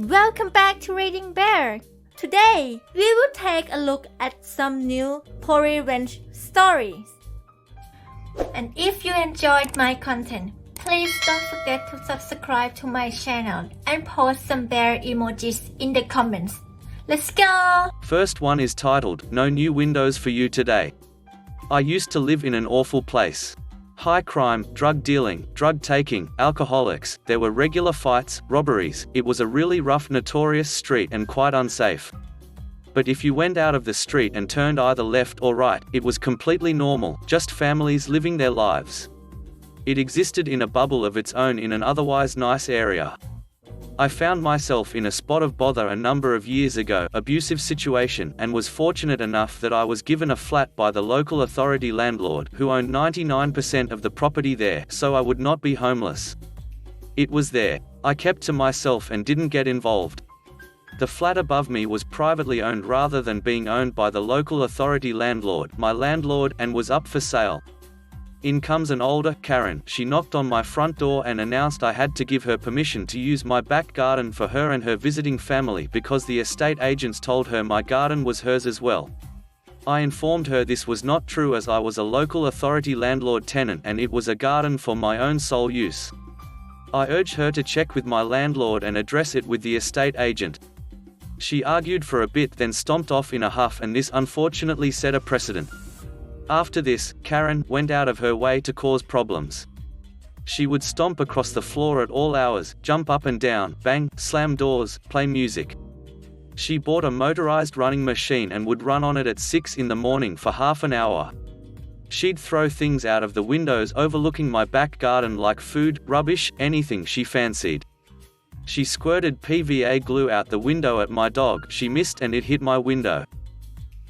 Welcome back to Reading Bear. Today, we will take a look at some new revenge stories. And if you enjoyed my content, please don't forget to subscribe to my channel and post some bear emojis in the comments. Let's go! First one is titled, No New Windows for You Today. I used to live in an awful place. High crime, drug dealing, drug taking, alcoholics, there were regular fights, robberies, it was a really rough notorious street and quite unsafe. But if you went out of the street and turned either left or right, it was completely normal, just families living their lives. It existed in a bubble of its own in an otherwise nice area. I found myself in a spot of bother a number of years ago, abusive situation, and was fortunate enough that I was given a flat by the local authority landlord who owned 99% of the property there, so I would not be homeless. It was there. I kept to myself and didn't get involved. The flat above me was privately owned rather than being owned by the local authority landlord, my landlord, and was up for sale. In comes an older Karen. She knocked on my front door and announced I had to give her permission to use my back garden for her and her visiting family because the estate agents told her my garden was hers as well. I informed her this was not true as I was a local authority landlord tenant and it was a garden for my own sole use. I urged her to check with my landlord and address it with the estate agent. She argued for a bit then stomped off in a huff, and this unfortunately set a precedent. After this, Karen went out of her way to cause problems. She would stomp across the floor at all hours, jump up and down, bang, slam doors, play music. She bought a motorized running machine and would run on it at 6 in the morning for half an hour. She'd throw things out of the windows overlooking my back garden like food, rubbish, anything she fancied. She squirted PVA glue out the window at my dog, she missed and it hit my window.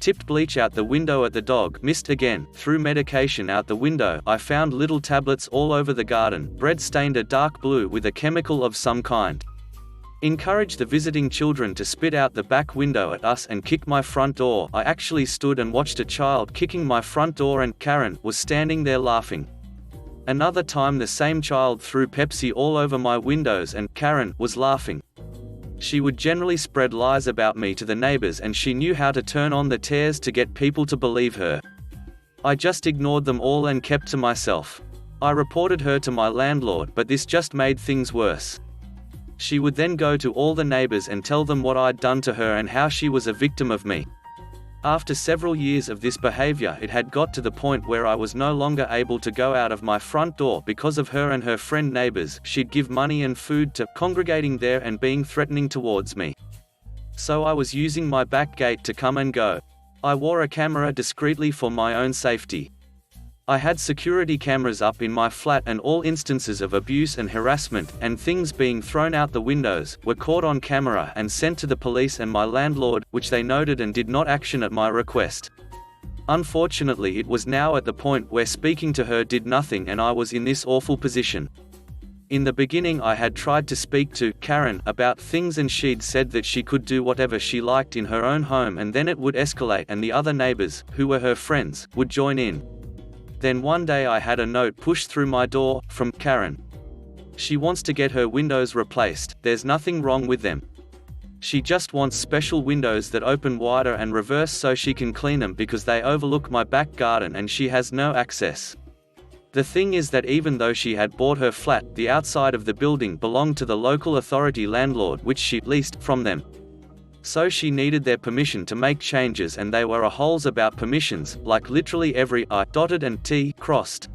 Tipped bleach out the window at the dog, missed again, threw medication out the window, I found little tablets all over the garden, bread stained a dark blue with a chemical of some kind. Encouraged the visiting children to spit out the back window at us and kick my front door. I actually stood and watched a child kicking my front door and Karen was standing there laughing. Another time the same child threw Pepsi all over my windows and Karen was laughing. She would generally spread lies about me to the neighbors and she knew how to turn on the tears to get people to believe her. I just ignored them all and kept to myself. I reported her to my landlord, but this just made things worse. She would then go to all the neighbors and tell them what I'd done to her and how she was a victim of me. After several years of this behavior, it had got to the point where I was no longer able to go out of my front door because of her and her friend neighbors. She'd give money and food to congregating there and being threatening towards me. So I was using my back gate to come and go. I wore a camera discreetly for my own safety. I had security cameras up in my flat and all instances of abuse and harassment, and things being thrown out the windows, were caught on camera and sent to the police and my landlord, which they noted and did not action at my request. Unfortunately, it was now at the point where speaking to her did nothing and I was in this awful position. In the beginning I had tried to speak to Karen about things and she'd said that she could do whatever she liked in her own home and then it would escalate and the other neighbors, who were her friends, would join in. Then one day I had a note pushed through my door, from Karen. She wants to get her windows replaced, there's nothing wrong with them. She just wants special windows that open wider and reverse so she can clean them because they overlook my back garden and she has no access. The thing is that even though she had bought her flat, the outside of the building belonged to the local authority landlord which she leased from them. So she needed their permission to make changes and they were a holes about permissions, like literally every I dotted and T crossed.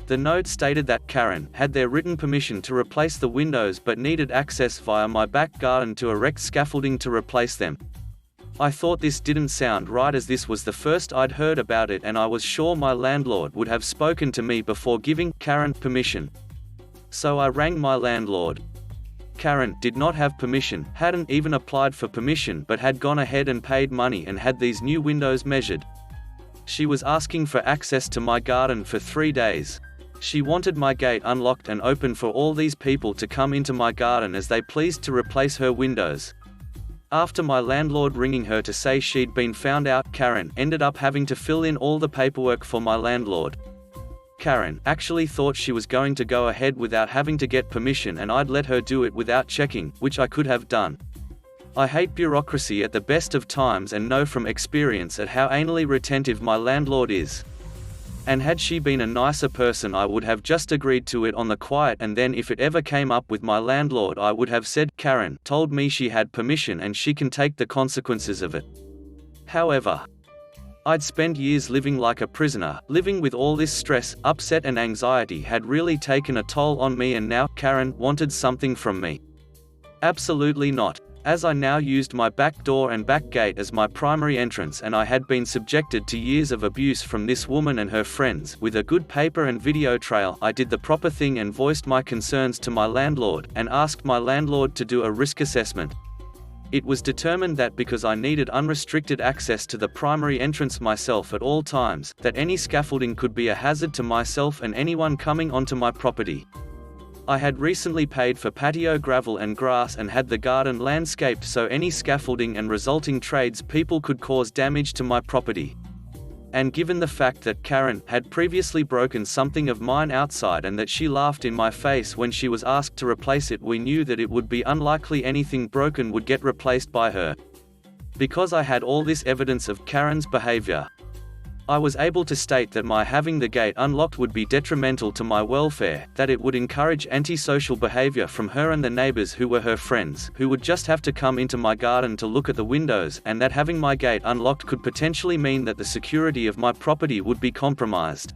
The note stated that Karen had their written permission to replace the windows but needed access via my back garden to erect scaffolding to replace them. I thought this didn't sound right as this was the first I'd heard about it and I was sure my landlord would have spoken to me before giving Karen permission. So I rang my landlord. Karen did not have permission, hadn't even applied for permission but had gone ahead and paid money and had these new windows measured. She was asking for access to my garden for 3 days. She wanted my gate unlocked and open for all these people to come into my garden as they pleased to replace her windows. After my landlord ringing her to say she'd been found out, Karen ended up having to fill in all the paperwork for my landlord. Karen, actually thought she was going to go ahead without having to get permission and I'd let her do it without checking, which I could have done. I hate bureaucracy at the best of times and know from experience at how anally retentive my landlord is. And had she been a nicer person I would have just agreed to it on the quiet, and then if it ever came up with my landlord I would have said, Karen told me she had permission and she can take the consequences of it. However, I'd spent years living like a prisoner, living with all this stress, upset and anxiety had really taken a toll on me, and now Karen wanted something from me. Absolutely not. As I now used my back door and back gate as my primary entrance and I had been subjected to years of abuse from this woman and her friends, with a good paper and video trail, I did the proper thing and voiced my concerns to my landlord, and asked my landlord to do a risk assessment. It was determined that because I needed unrestricted access to the primary entrance myself at all times, that any scaffolding could be a hazard to myself and anyone coming onto my property. I had recently paid for patio gravel and grass and had the garden landscaped, so any scaffolding and resulting trades people could cause damage to my property. And given the fact that Karen had previously broken something of mine outside and that she laughed in my face when she was asked to replace it, we knew that it would be unlikely anything broken would get replaced by her. Because I had all this evidence of Karen's behavior, I was able to state that my having the gate unlocked would be detrimental to my welfare, that it would encourage antisocial behavior from her and the neighbors who were her friends, who would just have to come into my garden to look at the windows, and that having my gate unlocked could potentially mean that the security of my property would be compromised.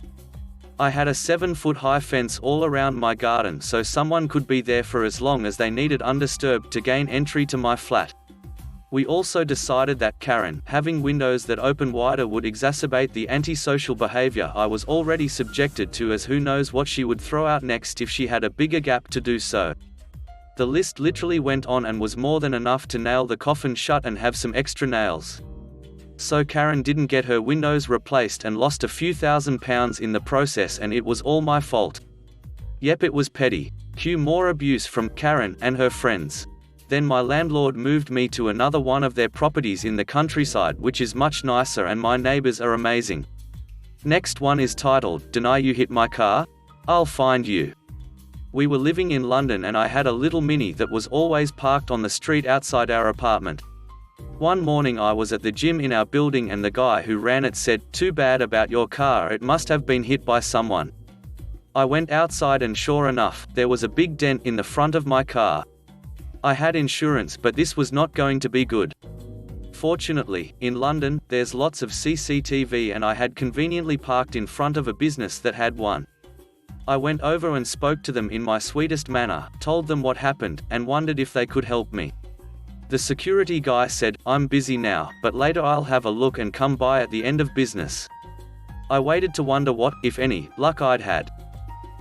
I had a 7-foot-high fence all around my garden so someone could be there for as long as they needed undisturbed to gain entry to my flat. We also decided that Karen having windows that open wider would exacerbate the antisocial behavior I was already subjected to, as who knows what she would throw out next if she had a bigger gap to do so. The list literally went on and was more than enough to nail the coffin shut and have some extra nails. So Karen didn't get her windows replaced and lost a few £1,000s in the process, and it was all my fault. Yep, it was petty. Cue more abuse from Karen and her friends. Then my landlord moved me to another one of their properties in the countryside, which is much nicer, and my neighbors are amazing. Next one is titled, Deny You Hit My Car? I'll Find You. We were living in London and I had a little Mini that was always parked on the street outside our apartment. One morning I was at the gym in our building and the guy who ran it said, "Too bad about your car, it must have been hit by someone." I went outside and sure enough, there was a big dent in the front of my car. I had insurance, but this was not going to be good. Fortunately, in London, there's lots of CCTV and I had conveniently parked in front of a business that had one. I went over and spoke to them in my sweetest manner, told them what happened, and wondered if they could help me. The security guy said, "I'm busy now, but later I'll have a look and come by at the end of business." I waited to wonder what, if any, luck I'd had.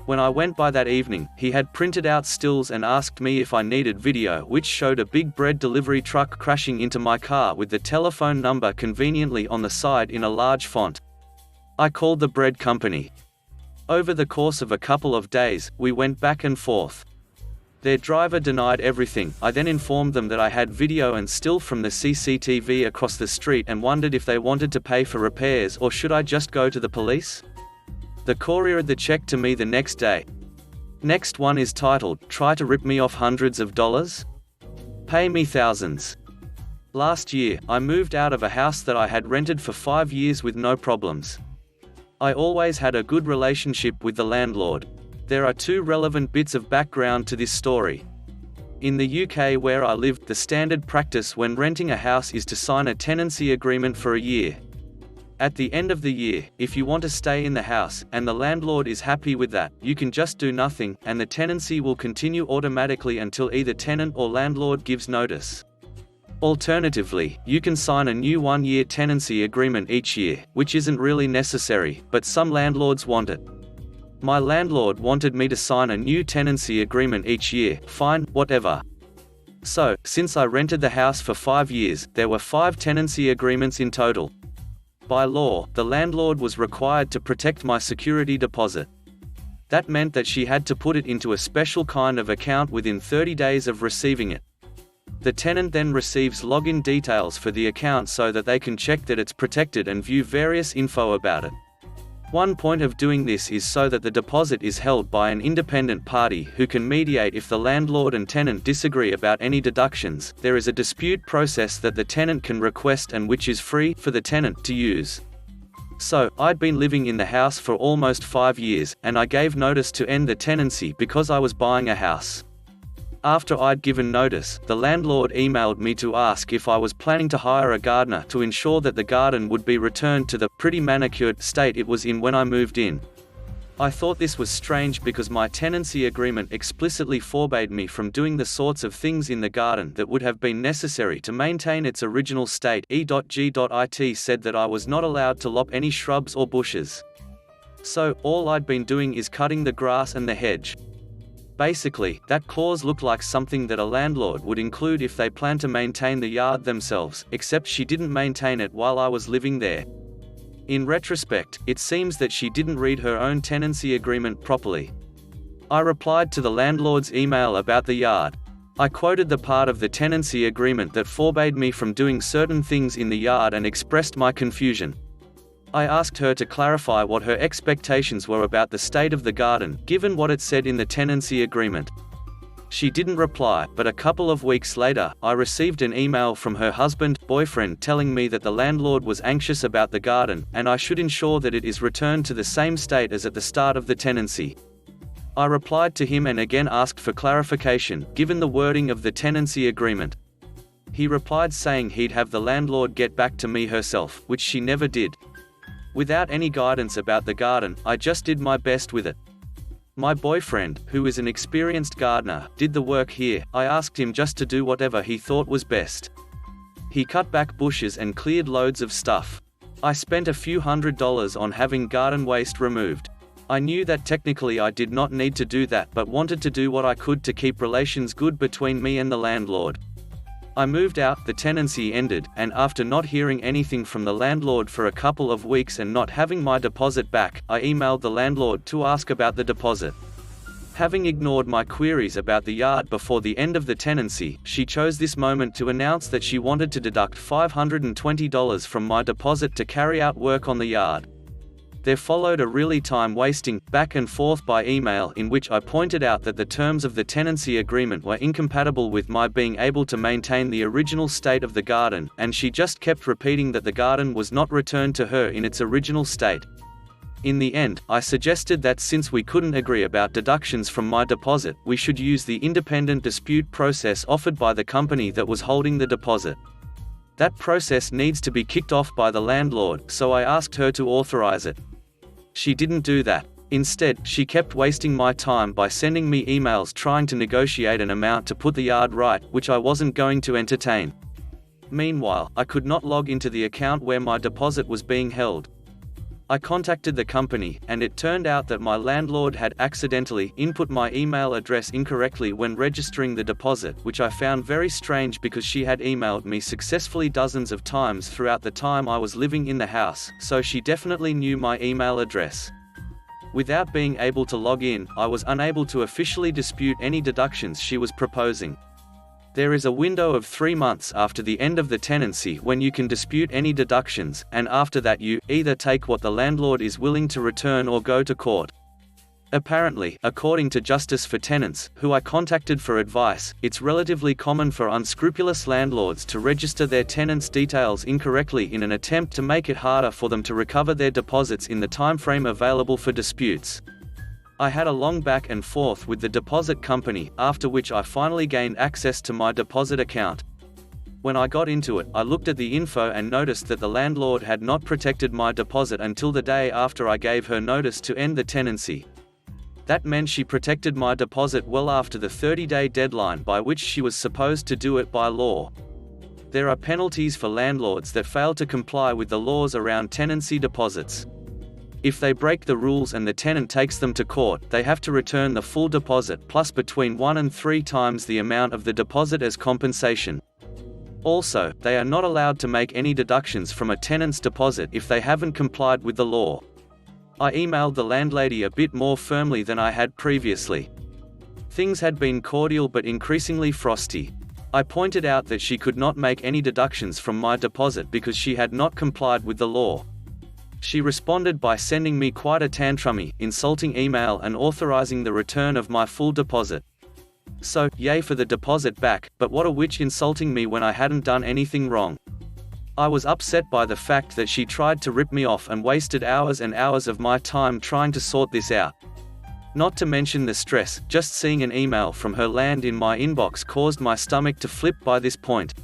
When I went by that evening, he had printed out stills and asked me if I needed video, which showed a big bread delivery truck crashing into my car with the telephone number conveniently on the side in a large font. I called the bread company. Over the course of a couple of days, we went back and forth. Their driver denied everything. I then informed them that I had video and still from the CCTV across the street and wondered if they wanted to pay for repairs or should I just go to the police? The couriered the check to me the next day. Next one is titled, Try to Rip Me Off Hundreds of Dollars? Pay Me Thousands. Last year, I moved out of a house that I had rented for 5 years with no problems. I always had a good relationship with the landlord. There are 2 relevant bits of background to this story. In the UK where I lived, the standard practice when renting a house is to sign a tenancy agreement for a year. At the end of the year, if you want to stay in the house, and the landlord is happy with that, you can just do nothing, and the tenancy will continue automatically until either tenant or landlord gives notice. Alternatively, you can sign a new 1-year tenancy agreement each year, which isn't really necessary, but some landlords want it. My landlord wanted me to sign a new tenancy agreement each year. Fine, whatever. So, since I rented the house for 5 years, there were 5 tenancy agreements in total. By law, the landlord was required to protect my security deposit. That meant that she had to put it into a special kind of account within 30 days of receiving it. The tenant then receives login details for the account so that they can check that it's protected and view various info about it. One point of doing this is so that the deposit is held by an independent party who can mediate if the landlord and tenant disagree about any deductions. There is a dispute process that the tenant can request and which is free for the tenant to use. So, I'd been living in the house for almost 5 years, and I gave notice to end the tenancy because I was buying a house. After I'd given notice, the landlord emailed me to ask if I was planning to hire a gardener to ensure that the garden would be returned to the pretty manicured state it was in when I moved in. I thought this was strange because my tenancy agreement explicitly forbade me from doing the sorts of things in the garden that would have been necessary to maintain its original state. E.G.IT said that I was not allowed to lop any shrubs or bushes. So, all I'd been doing is cutting the grass and the hedge. Basically, that clause looked like something that a landlord would include if they planned to maintain the yard themselves, except she didn't maintain it while I was living there. In retrospect, it seems that she didn't read her own tenancy agreement properly. I replied to the landlord's email about the yard. I quoted the part of the tenancy agreement that forbade me from doing certain things in the yard and expressed my confusion. I asked her to clarify what her expectations were about the state of the garden, given what it said in the tenancy agreement. She didn't reply, but a couple of weeks later, I received an email from her boyfriend telling me that the landlord was anxious about the garden, and I should ensure that it is returned to the same state as at the start of the tenancy. I replied to him and again asked for clarification, given the wording of the tenancy agreement. He replied saying he'd have the landlord get back to me herself, which she never did. Without any guidance about the garden, I just did my best with it. My boyfriend, who is an experienced gardener, did the work here. I asked him just to do whatever he thought was best. He cut back bushes and cleared loads of stuff. I spent a few $100s on having garden waste removed. I knew that technically I did not need to do that, but wanted to do what I could to keep relations good between me and the landlord. I moved out, the tenancy ended, and after not hearing anything from the landlord for a couple of weeks and not having my deposit back, I emailed the landlord to ask about the deposit. Having ignored my queries about the yard before the end of the tenancy, she chose this moment to announce that she wanted to deduct $520 from my deposit to carry out work on the yard. There followed a really time-wasting, back and forth by email in which I pointed out that the terms of the tenancy agreement were incompatible with my being able to maintain the original state of the garden, and she just kept repeating that the garden was not returned to her in its original state. In the end, I suggested that since we couldn't agree about deductions from my deposit, we should use the independent dispute process offered by the company that was holding the deposit. That process needs to be kicked off by the landlord, so I asked her to authorize it. She didn't do that. Instead, she kept wasting my time by sending me emails trying to negotiate an amount to put the yard right, which I wasn't going to entertain. Meanwhile, I could not log into the account where my deposit was being held. I contacted the company, and it turned out that my landlord had accidentally input my email address incorrectly when registering the deposit, which I found very strange because she had emailed me successfully dozens of times throughout the time I was living in the house, so she definitely knew my email address. Without being able to log in, I was unable to officially dispute any deductions she was proposing. There is a window of 3 months after the end of the tenancy when you can dispute any deductions, and after that you either take what the landlord is willing to return or go to court. Apparently, according to Justice for Tenants, who I contacted for advice, it's relatively common for unscrupulous landlords to register their tenants' details incorrectly in an attempt to make it harder for them to recover their deposits in the timeframe available for disputes. I had a long back and forth with the deposit company, after which I finally gained access to my deposit account. When I got into it, I looked at the info and noticed that the landlord had not protected my deposit until the day after I gave her notice to end the tenancy. That meant she protected my deposit well after the 30-day deadline by which she was supposed to do it by law. There are penalties for landlords that fail to comply with the laws around tenancy deposits. If they break the rules and the tenant takes them to court, they have to return the full deposit plus between 1 and 3 times the amount of the deposit as compensation. Also, they are not allowed to make any deductions from a tenant's deposit if they haven't complied with the law. I emailed the landlady a bit more firmly than I had previously. Things had been cordial but increasingly frosty. I pointed out that she could not make any deductions from my deposit because she had not complied with the law. She responded by sending me quite a tantrumy, insulting email and authorizing the return of my full deposit. So, yay for the deposit back, but what a witch insulting me when I hadn't done anything wrong. I was upset by the fact that she tried to rip me off and wasted hours and hours of my time trying to sort this out. Not to mention the stress, just seeing an email from her land in my inbox caused my stomach to flip by this point.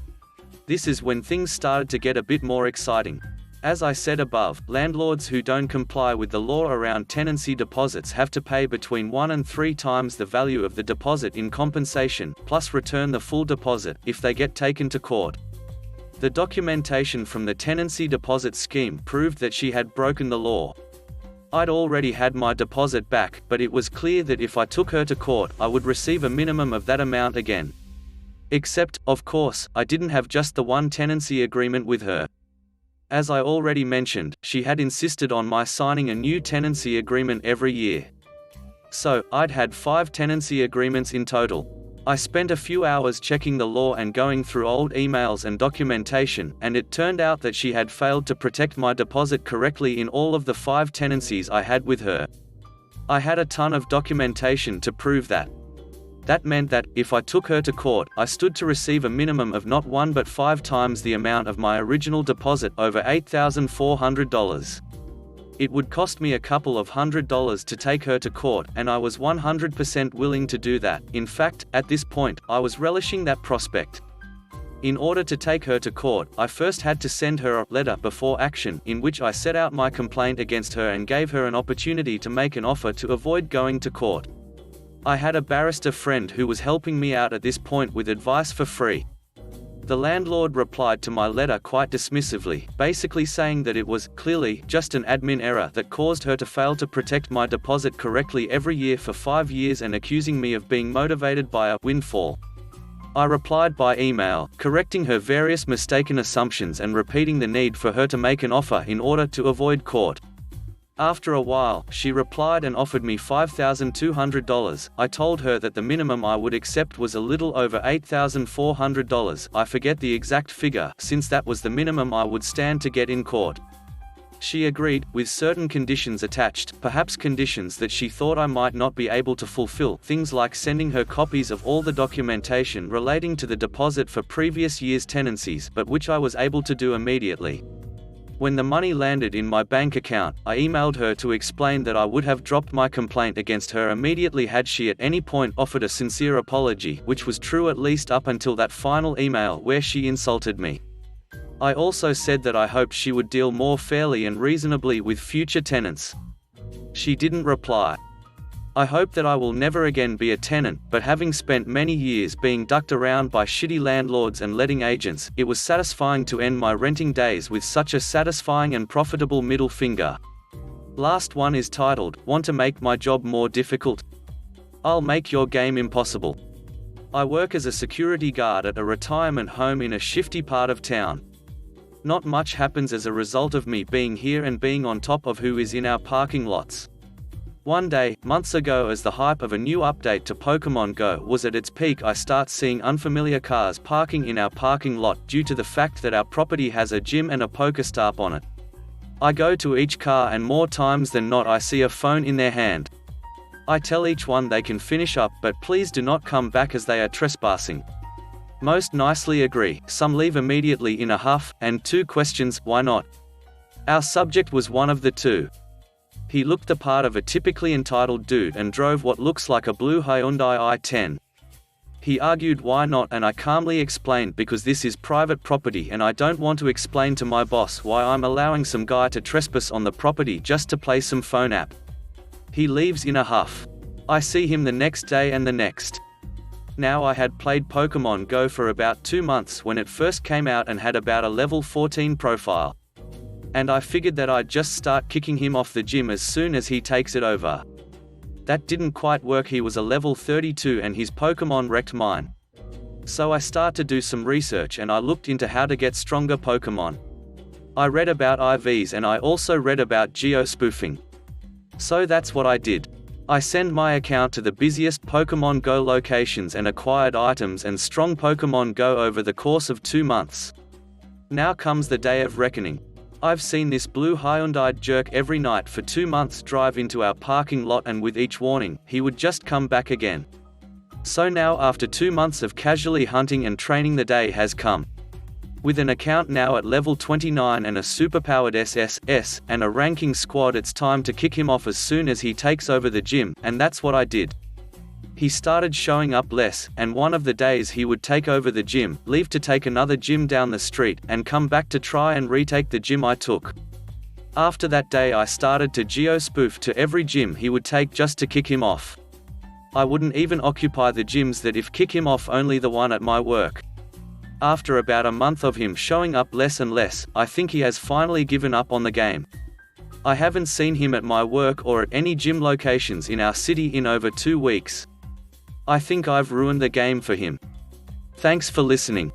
This is when things started to get a bit more exciting. As I said above, landlords who don't comply with the law around tenancy deposits have to pay between 1 and 3 times the value of the deposit in compensation, plus return the full deposit, if they get taken to court. The documentation from the tenancy deposit scheme proved that she had broken the law. I'd already had my deposit back, but it was clear that if I took her to court, I would receive a minimum of that amount again. Except, of course, I didn't have just the one tenancy agreement with her. As I already mentioned, she had insisted on my signing a new tenancy agreement every year. So, I'd had 5 tenancy agreements in total. I spent a few hours checking the law and going through old emails and documentation, and it turned out that she had failed to protect my deposit correctly in all of the 5 tenancies I had with her. I had a ton of documentation to prove that. That meant that, if I took her to court, I stood to receive a minimum of not 1 but 5 times the amount of my original deposit, over $8,400. It would cost me a couple of $100s to take her to court, and I was 100% willing to do that. In fact, at this point, I was relishing that prospect. In order to take her to court, I first had to send her a letter before action, in which I set out my complaint against her and gave her an opportunity to make an offer to avoid going to court. I had a barrister friend who was helping me out at this point with advice for free. The landlord replied to my letter quite dismissively, basically saying that it was, clearly, just an admin error that caused her to fail to protect my deposit correctly every year for 5 years and accusing me of being motivated by a windfall. I replied by email, correcting her various mistaken assumptions and repeating the need for her to make an offer in order to avoid court. After a while, she replied and offered me $5,200. I told her that the minimum I would accept was a little over $8,400. I forget the exact figure, since that was the minimum I would stand to get in court. She agreed, with certain conditions attached, perhaps conditions that she thought I might not be able to fulfill, things like sending her copies of all the documentation relating to the deposit for previous year's tenancies, but which I was able to do immediately. When the money landed in my bank account, I emailed her to explain that I would have dropped my complaint against her immediately had she at any point offered a sincere apology, which was true at least up until that final email where she insulted me. I also said that I hoped she would deal more fairly and reasonably with future tenants. She didn't reply. I hope that I will never again be a tenant, but having spent many years being ducked around by shitty landlords and letting agents, it was satisfying to end my renting days with such a satisfying and profitable middle finger. Last one is titled, "Want to make my job more difficult? I'll make your game impossible." I work as a security guard at a retirement home in a shifty part of town. Not much happens as a result of me being here and being on top of who is in our parking lots. One day, months ago, as the hype of a new update to Pokemon Go was at its peak, I start seeing unfamiliar cars parking in our parking lot due to the fact that our property has a gym and a Pokestop on it. I go to each car and more times than not I see a phone in their hand. I tell each one they can finish up, but please do not come back as they are trespassing. Most nicely agree, some leave immediately in a huff, and 2 questions, why not? Our subject was one of the 2. He looked the part of a typically entitled dude and drove what looks like a blue Hyundai i10. He argued why not, and I calmly explained because this is private property and I don't want to explain to my boss why I'm allowing some guy to trespass on the property just to play some phone app. He leaves in a huff. I see him the next day and the next. Now, I had played Pokemon Go for about 2 months when it first came out and had about a level 14 profile. And I figured that I'd just start kicking him off the gym as soon as he takes it over. That didn't quite work. He was a level 32 and his Pokemon wrecked mine. So I started to do some research and I looked into how to get stronger Pokemon. I read about IVs and I also read about geo-spoofing. So that's what I did. I sent my account to the busiest Pokemon Go locations and acquired items and strong Pokemon Go over the course of 2 months. Now comes the day of reckoning. I've seen this blue Hyundai jerk every night for 2 months drive into our parking lot, and with each warning, he would just come back again. So now after 2 months of casually hunting and training, the day has come. With an account now at level 29 and a superpowered SSS, and a ranking squad, it's time to kick him off as soon as he takes over the gym, and that's what I did. He started showing up less, and one of the days he would take over the gym, leave to take another gym down the street, and come back to try and retake the gym I took. After that day I started to geo-spoof to every gym he would take just to kick him off. I wouldn't even occupy the gyms that if kick him off, only the one at my work. After about a month of him showing up less and less, I think he has finally given up on the game. I haven't seen him at my work or at any gym locations in our city in over 2 weeks. I think I've ruined the game for him. Thanks for listening.